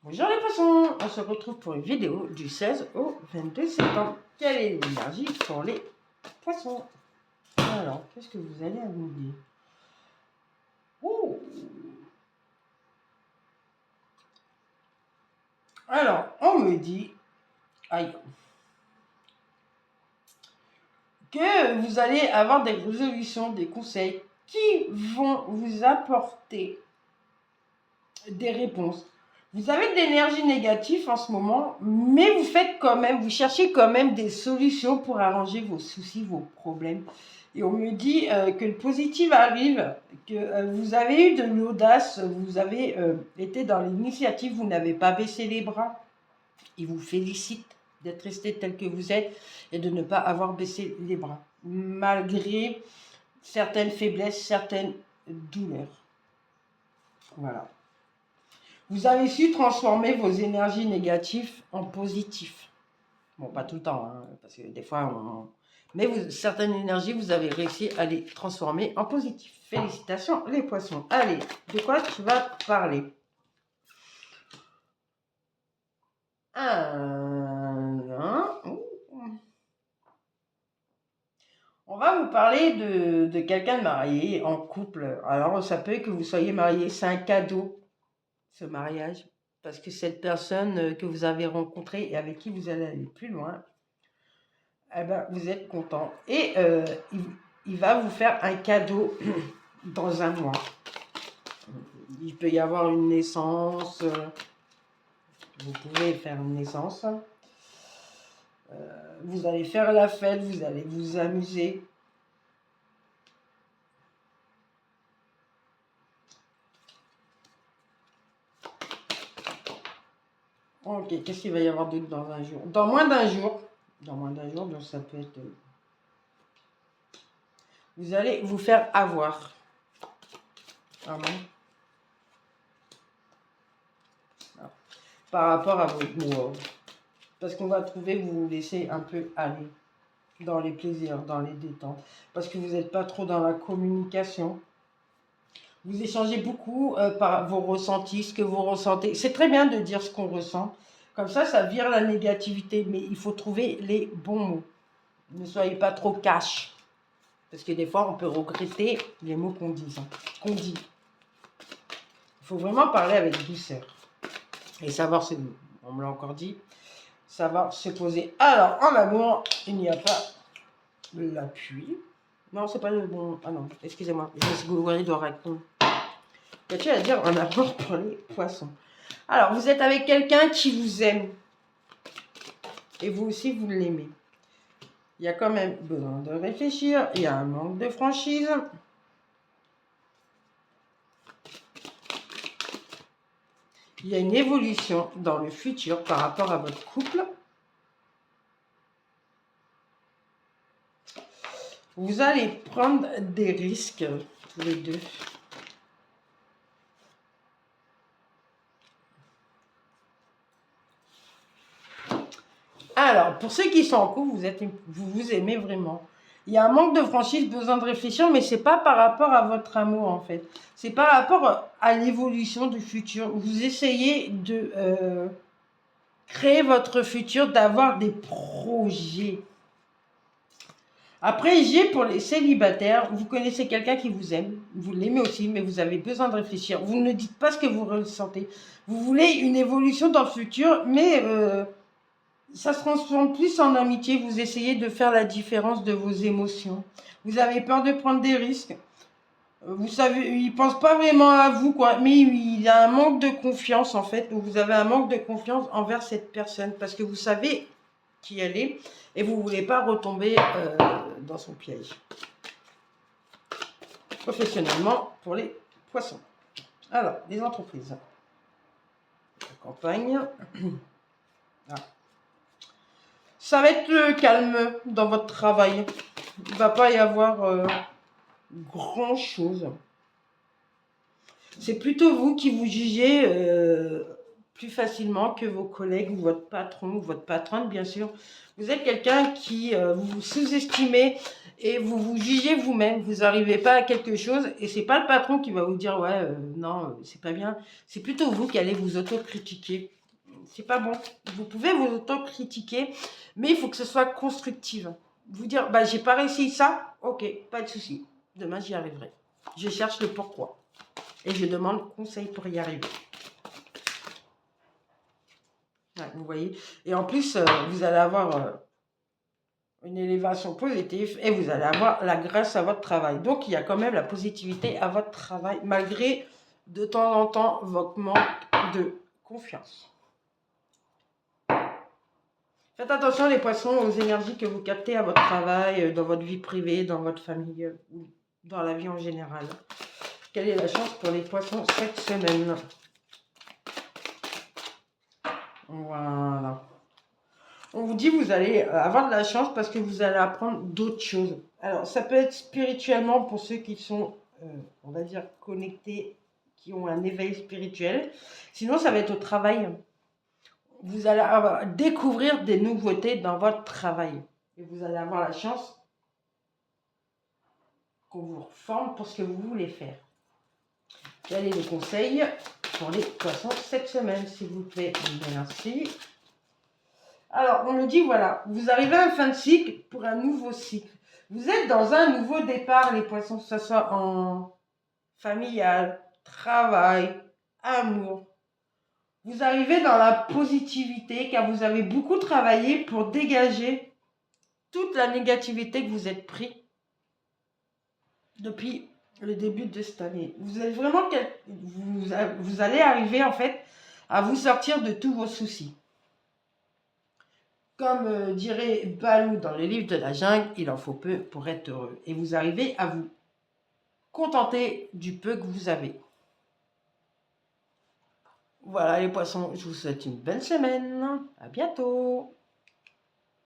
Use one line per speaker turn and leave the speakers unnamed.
Bonjour les poissons, on se retrouve pour une vidéo du 16 au 22 septembre. Quelle est l'énergie pour les poissons? Alors, qu'est-ce que vous allez nous dire? Oh. Alors, on me dit, aïe, que vous allez avoir des résolutions, des conseils qui vont vous apporter des réponses. Vous avez de l'énergie négative en ce moment, mais vous faites quand même, vous cherchez quand même des solutions pour arranger vos soucis, vos problèmes. Et on me dit que le positif arrive, que vous avez eu de l'audace, vous avez été dans l'initiative, vous n'avez pas baissé les bras. Il vous félicite d'être resté tel que vous êtes et de ne pas avoir baissé les bras, malgré certaines faiblesses, certaines douleurs. Voilà. Vous avez su transformer vos énergies négatives en positifs. Bon, pas tout le temps, hein, parce que des fois, mais certaines énergies, vous avez réussi à les transformer en positifs. Félicitations les poissons. Allez, de quoi tu vas parler? On va vous parler de quelqu'un de marié, en couple. Alors, ça peut être que vous soyez marié, c'est un cadeau, ce mariage. Parce que cette personne que vous avez rencontrée et avec qui vous allez aller plus loin, eh ben, vous êtes content. Et il va vous faire un cadeau dans un mois. Il peut y avoir une naissance. Vous pouvez faire une naissance. Vous allez faire la fête, vous allez vous amuser. Ok, qu'est-ce qu'il va y avoir d'autre dans un jour? Dans moins d'un jour. Dans moins d'un jour, donc ça peut être... Vous allez vous faire avoir. Vraiment. Par rapport à votre mois. Parce qu'on va trouver que vous vous laissez un peu aller dans les plaisirs, dans les détentes. Parce que vous n'êtes pas trop dans la communication. Vous échangez beaucoup par vos ressentis, ce que vous ressentez. C'est très bien de dire ce qu'on ressent. Comme ça vire la négativité. Mais il faut trouver les bons mots. Ne soyez pas trop cash. Parce que des fois, on peut regretter les mots qu'on dit. Il faut vraiment parler avec douceur. Et savoir se... On me l'a encore dit. Savoir se poser. Alors, en amour, il n'y a pas l'appui. Non, c'est pas le bon... Ah non, excusez-moi. Je suis Goulouari de raccoon. Qu'as-tu à dire en amour pour les poissons? Alors, vous êtes avec quelqu'un qui vous aime. Et vous aussi, vous l'aimez. Il y a quand même besoin de réfléchir. Il y a un manque de franchise. Il y a une évolution dans le futur par rapport à votre couple. Vous allez prendre des risques, tous les deux. Alors, pour ceux qui sont en couple, vous vous aimez vraiment. Il y a un manque de franchise, besoin de réfléchir, mais ce n'est pas par rapport à votre amour, en fait. C'est par rapport à l'évolution du futur. Vous essayez de créer votre futur, d'avoir des projets. Après, pour les célibataires, vous connaissez quelqu'un qui vous aime, vous l'aimez aussi, mais vous avez besoin de réfléchir. Vous ne dites pas ce que vous ressentez. Vous voulez une évolution dans le futur, mais ça se transforme plus en amitié. Vous essayez de faire la différence de vos émotions. Vous avez peur de prendre des risques. Vous savez, il ne pense pas vraiment à vous, quoi. Mais il a un manque de confiance, en fait. Vous avez un manque de confiance envers cette personne parce que vous savez qui elle est et vous ne voulez pas retomber dans son piège. Professionnellement, pour les poissons. Alors, les entreprises. La campagne. Ah. Ça va être le calme dans votre travail. Il ne va pas y avoir grand chose. C'est plutôt vous qui vous jugez plus facilement que vos collègues ou votre patron ou votre patronne, bien sûr. Vous êtes quelqu'un qui vous sous-estimez et vous vous jugez vous-même. Vous n'arrivez pas à quelque chose et c'est pas le patron qui va vous dire ouais, non, c'est pas bien. C'est plutôt vous qui allez vous auto-critiquer. C'est pas bon. Vous pouvez vous auto-critiquer, mais il faut que ce soit constructif. Vous dire, bah, j'ai pas réussi ça, ok, pas de souci. Demain, j'y arriverai. Je cherche le pourquoi. Et je demande conseil pour y arriver. Ouais, vous voyez. Et en plus, vous allez avoir une élévation positive et vous allez avoir la grâce à votre travail. Donc, il y a quand même la positivité à votre travail, malgré de temps en temps votre manque de confiance. Faites attention les poissons aux énergies que vous captez à votre travail, dans votre vie privée, dans votre famille ou dans la vie en général. Quelle est la chance pour les poissons cette semaine? Voilà. On vous dit vous allez avoir de la chance parce que vous allez apprendre d'autres choses. Alors ça peut être spirituellement pour ceux qui sont, on va dire, connectés, qui ont un éveil spirituel. Sinon ça va être au travail. Vous allez découvrir des nouveautés dans votre travail. Et vous allez avoir la chance qu'on vous forme pour ce que vous voulez faire. Quel est le conseil pour les poissons cette semaine, s'il vous plaît? Merci. Alors, on nous dit, voilà, vous arrivez à la fin de cycle pour un nouveau cycle. Vous êtes dans un nouveau départ, les poissons, que ce soit en familial, travail, amour. Vous arrivez dans la positivité car vous avez beaucoup travaillé pour dégager toute la négativité que vous êtes pris depuis le début de cette année. Vous êtes vraiment vous allez arriver en fait à vous sortir de tous vos soucis. Comme dirait Balou dans le livre de la jungle, il en faut peu pour être heureux. Et vous arrivez à vous contenter du peu que vous avez. Voilà les poissons, je vous souhaite une belle semaine. À bientôt.